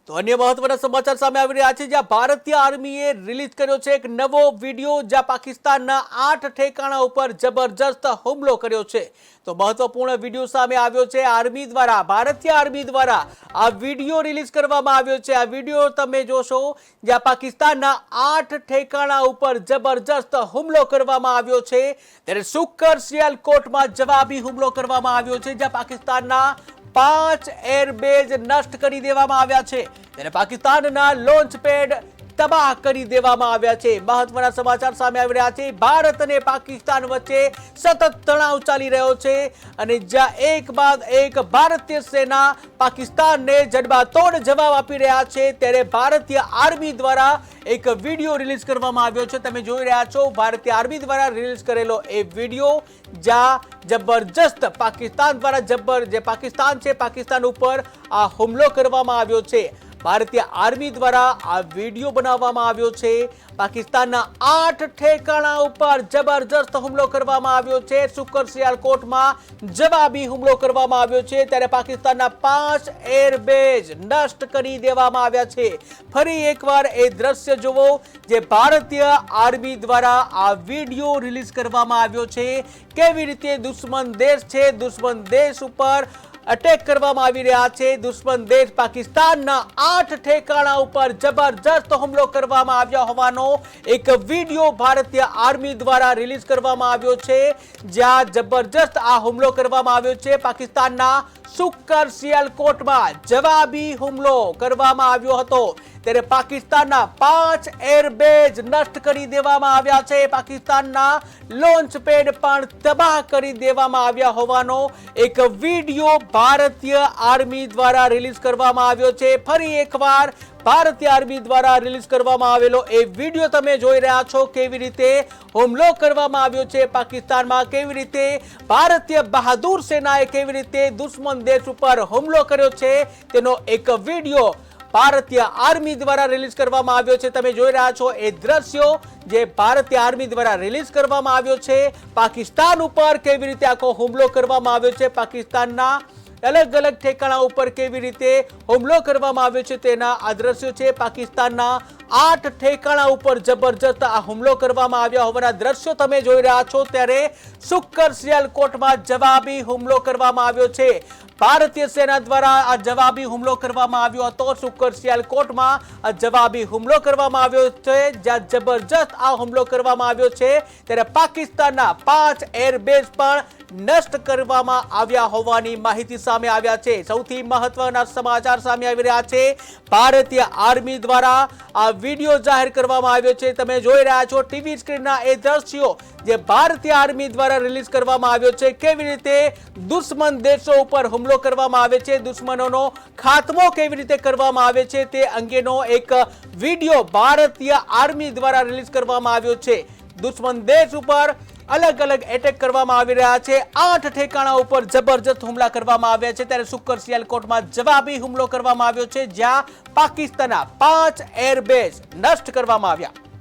તો અન્ય મહત્વના સમાચાર સામે આવી રહ્યા છે, જ્યાં ભારતીય આર્મીએ રિલીઝ કર્યો છે એક નવો વિડીયો, જ્યાં પાકિસ્તાનના 8 ઠેકાણા ઉપર જબરજસ્ત હુમલો કર્યો છે। તો મહત્વપૂર્ણ વિડીયો સામે આવ્યો છે આર્મી દ્વારા, ભારતીય આર્મી દ્વારા આ વિડીયો રિલીઝ કરવામાં આવ્યો છે। આ વિડીયો તમે જોશો જ્યાં પાકિસ્તાનના 8 ઠેકાણા ઉપર જબરજસ્ત હુમલો કરવામાં આવ્યો છે। ત્યારે સુક્કર સિયાલકોટમાં જવાબી હુમલો કરવામાં આવ્યો છે, જ્યાં પાકિસ્તાનના 5 એરબેઝ નષ્ટ કરી દેવામાં આવ્યા છે। ત્યારે પાકિસ્તાનના લોન્ચ પેડ તબાહ કરી દેવામાં આવ્યા છે। મહત્વના સમાચાર સામે આવી રહ્યા છે। ભારત અને પાકિસ્તાન વચ્ચે સતત તણાવ ચાલી રહ્યો છે અને જ્યાં એક બાદ એક ભારતીય સેના પાકિસ્તાનને જડબાતોડ જવાબ આપી રહ્યા છે, ત્યારે ભારતીય આર્મી દ્વારા એક વિડીયો રિલીઝ કરવામાં આવ્યો છે। તમે જોઈ રહ્યા છો ભારતીય આર્મી દ્વારા રિલીઝ કરેલો એ વિડીયો, જ્યાં જબરજસ્ત પાકિસ્તાન દ્વારા જે પાકિસ્તાન છે, પાકિસ્તાન ઉપર આ હુમલો કરવામાં આવ્યો છે। ભારતીય આર્મી દ્વારા આ વિડીયો બનાવવામાં આવ્યો છે। પાકિસ્તાનના 8 ઠેકાણા ઉપર જબરજસ્ત હુમલો કરવામાં આવ્યો છે। સુક્કર સિયાલકોટમાં જવાબી હુમલો કરવામાં આવ્યો છે, ત્યારે પાકિસ્તાનના 5 એરબેઝ નષ્ટ કરી દેવામાં આવ્યા છે। ફરી એકવાર એ દ્રશ્ય જુઓ, જે ભારતીય આર્મી દ્વારા આ વિડીયો રિલીઝ કરવામાં આવ્યો છે। કેવી રીતે દુશ્મન દેશ છે, દુશ્મન દેશ ઉપર અટેક કરવામાં આવી રહ્યા છે। દુશ્મન દેશ પાકિસ્તાનના 8 ઠેકાણા ઉપર જબરજસ્ત હુમલો કરવામાં આવ્યો હોવાનો એક વિડીયો ભારતીય આર્મી દ્વારા રિલીઝ કરવામાં આવ્યો છે, જ્યાં જબરજસ્ત આ હુમલો કરવામાં આવ્યો છે। પાકિસ્તાનના સુક્કર સિયાલકોટમાં જવાબી હુમલો કરવામાં આવ્યો હતો, ત્યારે પાકિસ્તાનના 5 એરબેઝ નષ્ટ કરી દેવામાં આવ્યા છે। પાકિસ્તાનના લોન્ચ પેડ પણ તબાહ કરી દેવામાં આવ્યા હોવાનો એક વિડીયો ભારતીય આર્મી દ્વારા રિલીઝ કરવામાં આવ્યો છે। ફરી એકવાર ભારતીય આર્મી દ્વારા રિલીઝ કરવામાં આવેલો એ વિડીયો તમે જોઈ રહ્યા છો, કેવી રીતે હુમલો કરવામાં આવ્યો છે પાકિસ્તાનમાં, કેવી રીતે ભારતીય બહાદુર સેનાએ કેવી રીતે દુશ્મન દેશ ઉપર હુમલો કર્યો છે, તેનો એક વિડીયો ભારતીય આર્મી દ્વારા રિલીઝ કરવામાં આવ્યો છે। તમે જોઈ રહ્યા છો એ દ્રશ્યો, જે ભારતીય આર્મી દ્વારા રિલીઝ કરવામાં આવ્યો છે। પાકિસ્તાન ઉપર કેવી રીતે આખો હુમલો કરવામાં આવ્યો છે, પાકિસ્તાનના અલગ અલગ ઠેકાણા ઉપર કેવી રીતે હુમલો કરવામાં આવ્યો છે, તેના આ દ્રશ્યો છે। પાકિસ્તાનના 8 ઠેકાણા ઉપર જબરજસ્ત આ હુમલો કરવામાં આવ્યા હોવાના દ્રશ્યો તમે જોઈ રહ્યા છો। ત્યારે સુક્કર સિયાલકોટમાં જવાબી હુમલો કરવામાં આવ્યો છે। ભારતીય સેના દ્વારા આ જવાબી હુમલો કરવામાં આવ્યો હતો। સુક્કર સિયાલકોટમાં આ જવાબી હુમલો કરવામાં આવ્યો છે, જ્યાં જબરજસ્ત આ હુમલો કરવામાં આવ્યો છે। ત્યારે પાકિસ્તાનના 5 એરબેઝ પણ નષ્ટ કરવામાં આવ્યા હોવાની માહિતી સામે આવ્યા છે। સૌથી મહત્વના સમાચાર સામે આવી રહ્યા છે। ભારતીય આર્મી દ્વારા આ વિડીયો જાહેર કરવામાં આવ્યો છે। તમે જોઈ રહ્યા છો ટીવી સ્ક્રીનના એ દ્રશ્યો, જે ભારતીય આર્મી દ્વારા રિલીઝ કરવામાં આવ્યો છે। કેવી રીતે દુશ્મન દેશો ઉપર હુમલો કરવામાં આવે છે, દુશ્મનોનો ખાત્મો કેવી રીતે કરવામાં આવે છે, તે અંગેનો એક વિડીયો ભારતીય આર્મી દ્વારા રિલીઝ કરવામાં આવ્યો છે। દુશ્મન દેશ ઉપર અલગ અલગ એટેક કરવામાં આવી રહ્યા છે। 8 ઠેકાણા ઉપર જબરજસ્ત હુમલા કરવામાં આવ્યા છે। ત્યારે સુક્કર સિયાલકોટમાં જવાબી હુમલો કરવામાં આવ્યો છે, જ્યાં પાકિસ્તાનના 5 એરબેઝ નષ્ટ કરવામાં આવ્યા।